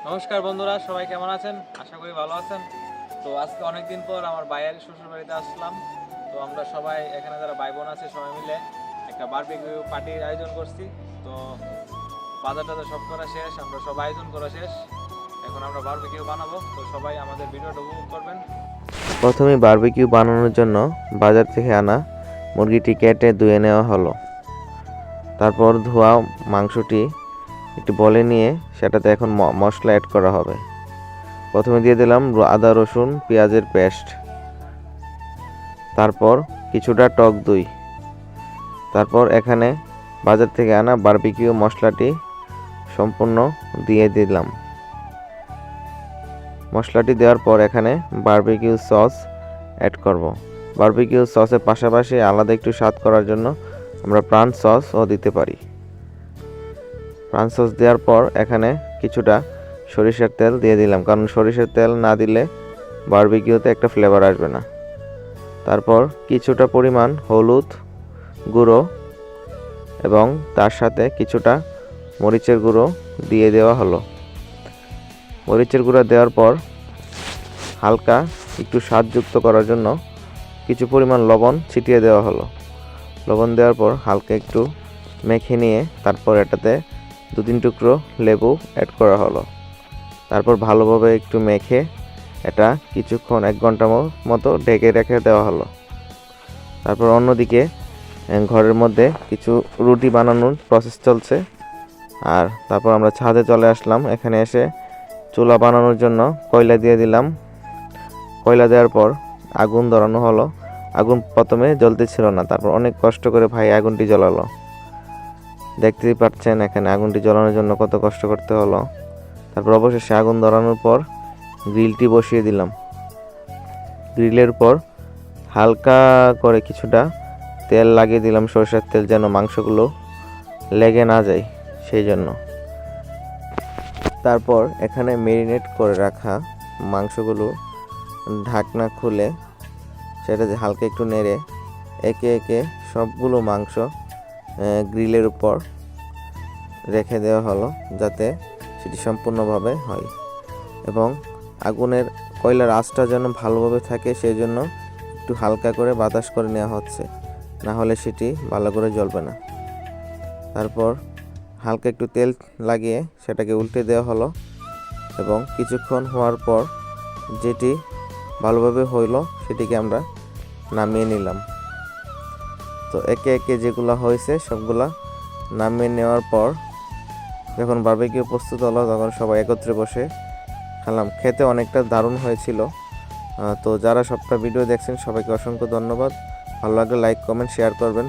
নমস্কার বন্ধুরা, সবাই কেমন আছেন? আশা করি ভালো আছেন। তো আজকে অনেকদিন পর আমার ভাইয়ের শ্বশুর বাড়িতে আসলাম। তো আমরা সবাই এখানে যারা ভাই বোন আছে সবাই মিলে একটা বারবিকিউ পার্টির আয়োজন করছি। তো বাজার টাজার সব করা শেষ, আমরা সব আয়োজন করা শেষ। এখন আমরা বারবিকিউ বানাবো, তো সবাই আমাদের ভিডিওটা উপভোগ করবেন। প্রথমে বারবিকিউ বানানোর জন্য বাজার থেকে আনা মুরগিটি কেটে ধুয়ে নেওয়া হলো। তারপর ধোয়া মাংসটি একটু বলে নিয়ে সেটাতে এখন মশলা অ্যাড করা হবে। প্রথমে দিয়ে দিলাম আদা রসুন পেঁয়াজের পেস্ট, তারপর কিছুটা টক দই, তারপর এখানে বাজার থেকে আনা বারবিকিউ মশলাটি সম্পূর্ণ দিয়ে দিলাম। মশলাটি দেওয়ার পর এখানে বারবিকিউ সস অ্যাড করব। বারবিকিউ সসের পাশাপাশি আলাদা একটু স্বাদ করার জন্য আমরা প্রাণ সসও দিতে পারি। প্রাণ সস দেওয়ার পর এখানে কিছুটা সরিষার তেল দিয়ে দিলাম, কারণ সরিষার তেল না দিলে বারবিকিউতে একটা ফ্লেভার আসবে না। তারপর কিছুটা পরিমাণ হলুদ গুঁড়ো এবং তার সাথে কিছুটা মরিচের গুঁড়ো দিয়ে দেওয়া হলো। মরিচের গুঁড়ো দেওয়ার পর হালকা একটু স্বাদযুক্ত করার জন্য কিছু পরিমাণ লবণ ছিটিয়ে দেওয়া হলো। লবণ দেওয়ার পর হালকা একটু মেখে নিয়ে তারপর এটাতে 2-3 টুকরো লেবু অ্যাড করা হলো। তারপর ভালোভাবে একটু মেখে এটা কিছুক্ষণ 1 ঘন্টা মতো ঢেকে রেখে দেওয়া হলো। তারপর অন্যদিকে ঘরের মধ্যে কিছু রুটি বানানোর প্রসেস চলছে। আর তারপর আমরা ছাদে চলে আসলাম। এখানে এসে চুলা বানানোর জন্য কয়লা দিয়ে দিলাম। কয়লা দেওয়ার পর আগুন ধরানো হলো। আগুন প্রথমে জ্বলতেছিল না, তারপর অনেক কষ্ট করে ভাই আগুনটি জ্বালালো। দেখতেই পাচ্ছেন এখানে আগুনটি জ্বালানোর জন্য কত কষ্ট করতে হলো। তারপর অবশেষে আগুন ধরানোর পর গ্রিলটি বসিয়ে দিলাম। গ্রিলের পর হালকা করে কিছুটা তেল লাগিয়ে দিলাম, সরষের তেল, যেন মাংসগুলো লেগে না যায় সেই জন্য। তারপর এখানে ম্যারিনেট করে রাখা মাংসগুলো ঢাকনা খুলে সেটাতে হালকা একটু নেড়ে একে একে সবগুলো মাংস গ্রিলের উপর রেখে দেওয়া হলো, যাতে সেটি সম্পূর্ণভাবে হয় এবং আগুনের কয়লার আঁচটা যেন ভালোভাবে থাকে সেই জন্য একটু হালকা করে বাতাস করে নেওয়া হচ্ছে, না হলে সেটি ভালো করে জ্বলবে না। তারপর হালকা একটু তেল লাগিয়ে সেটাকে উল্টে দেওয়া হলো এবং কিছুক্ষণ হওয়ার পর যেটি ভালোভাবে হইল সেটিকে আমরা নামিয়ে নিলাম। তো একে একে যেগুলো হয়েছে সবগুলা নামিয়ে নেওয়ার পর যখন বারবিকিউ প্রস্তুত হলো তখন সবাই একত্রে বসে খেলাম। খেতে অনেকটা দারুণ হয়েছিল। তো যারা সবটা ভিডিও দেখছেন সবাইকে অসংখ্য ধন্যবাদ। ভালো লাগলে লাইক কমেন্ট শেয়ার করবেন।